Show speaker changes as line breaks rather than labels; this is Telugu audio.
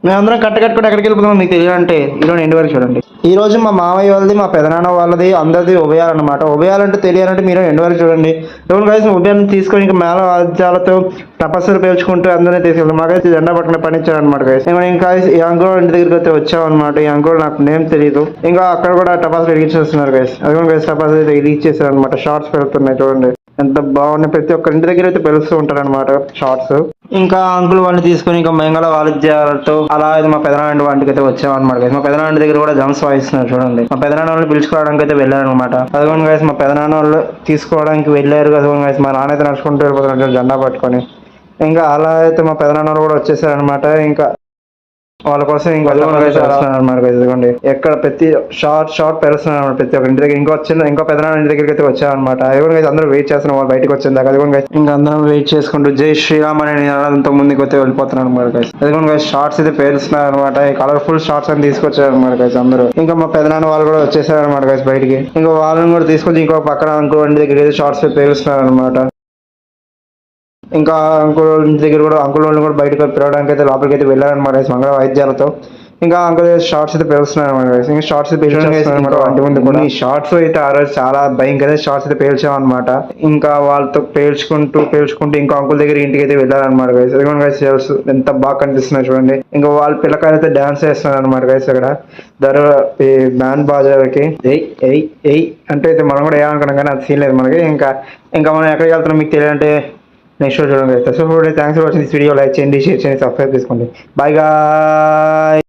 మేమందరం కట్టుకొని ఎక్కడికి వెళ్ళిపోతాం మీకు తెలియాలంటే ఈరోజు ఎండ్ వరకు చూడండి. ఈ రోజు మా మామయ్య వాళ్ళది, మా పెదనాన్న వాళ్ళది, అందరిది ఉభయాలన్నమాట. ఉభయాలంటే తెలియాలంటే మీరు ఎండ్ వరకు చూడండి. ఎవరు కలిసి ఉభయాన్ని తీసుకొని ఇంకా మేళ వాద్యాలతో తపస్సులు పేర్చుకుంటూ అందరినీ తీసుకెళ్తాం. మాకైతే జెండా పట్టుకుని పనిచ్చారనమాట గైస్. ఇంకా ఈ అంకుల్ ఇంటి దగ్గరికి అయితే వచ్చామన్నమాట. ఈ అంకుల్ నాకు నేమ్ తెలియదు. ఇంకా అక్కడ కూడా టపాసులు వెలిగించేస్తున్నారు గైస్. అది కూడా గైస్ టపాసులు అయితే వెలిగించేస్తారు అనమాట. షార్ట్స్ పెడుతున్నాయి చూడండి ఎంత బాగున్నాయి. ప్రతి ఒక్క ఇంటి దగ్గర అయితే పెలుస్తూ ఉంటారు అనమాట షార్ట్స్. ఇంకా అంకుల్ వాళ్ళని తీసుకుని ఇంకా మంగళ వాయిద్యాలతో అలా అయితే మా పెదనాన్న వాటికి అయితే వచ్చామన్నమాట. మా పెదనాన్న దగ్గర కూడా డ్రమ్స్ వాయిస్తున్నారు చూడండి. మా పెదనాన్న వాళ్ళు పిలుచుకోవడానికి అయితే వెళ్ళారు అనమాట. అదిగోండి గైస్ మా పెదనాన్న వాళ్ళు తీసుకోవడానికి వెళ్ళారు. అదిగోండి గైస్ మా నాన్న అయితే నడుచుకుంటూ వెళ్ళిపోతున్నారు జెండా పట్టుకొని. ఇంకా అలా అయితే మా పెదనాన్న వాళ్ళు కూడా వచ్చేసారనమాట. ఇంకా వాళ్ళ కోసం ఇంకా అనమాట. ఇదిగోండి ఎక్కడ ప్రతి షార్ట్ పెరుస్తున్నారు అనమాట. ప్రతి ఒక్క ఇంటి దగ్గర ఇంకో పెదనాన్న ఇంటి దగ్గరికి అయితే వచ్చారనమాట. అదిగోండి అందరూ వెయిట్ చేస్తున్నారు వాళ్ళు బయటకు వచ్చిందాక. అదిగోండి ఇంకా అందరం వెయిట్ చేసుకుంటూ జై శ్రీరామ్ అనే నినాదంతో ముందుకు అయితే వెళ్ళిపోతున్నారు అనమాట గైస్. అదిగోండి షార్ట్స్ అయితే పేరుస్తున్నారు అనమాట. కలర్ఫుల్ షార్ట్స్ అని తీసుకొచ్చారు అనమాట గైస్ అందరూ. ఇంకా మా పెదనాన్న వాళ్ళు కూడా వచ్చేసారు అనమాట గైస్ బయటికి. ఇంకా వాళ్ళని కూడా తీసుకొచ్చి ఇంకో పక్కన ఇంకో ఇంటి దగ్గర అయితే షార్ట్స్ పేరుస్తున్నారు అనమాట. ఇంకా అంకుల్ దగ్గర కూడా అంకుల్ వాళ్ళు కూడా బయటకు పిలవడానికి అయితే లోపలికి అయితే వెళ్ళారనమాట మంగళ వాయిద్యాలతో. ఇంకా అంకుల్ షార్ట్స్ అయితే పేలుస్తున్నారు అనమాట. ఇంకా షార్ట్స్ పేల్చుకుని షార్ట్స్ అయితే ఆ రోజు చాలా భయంకర షార్ట్స్ అయితే పేల్చామన్నమాట. ఇంకా వాళ్ళతో పేల్చుకుంటూ ఇంకా అంకుల్ దగ్గర ఇంటికి అయితే వెళ్ళారనమాట గైస్. అదిగోండి గైస్ ఎంత బాగా కనిపిస్తున్నాయి చూడండి. ఇంకా వాళ్ళ పిల్లకాయలు అయితే డాన్స్ చేస్తున్నారు అనమాట గైస్. అక్కడ బ్యాండ్ బాజాకి ఎయ్ అంటే అయితే మనం కూడా ఏమనుకున్నాం కానీ అది సీన్ లేదు మనకి. ఇంకా మనం ఎక్కడికి వెళ్తున్నాం మీకు తెలియాలంటే నెక్స్ట్ చూడండి. So thanks for watching this video. Like చేయండి, షేర్ చేయండి, సబ్స్క్రైబ్ చేసుకోండి. Bye guys.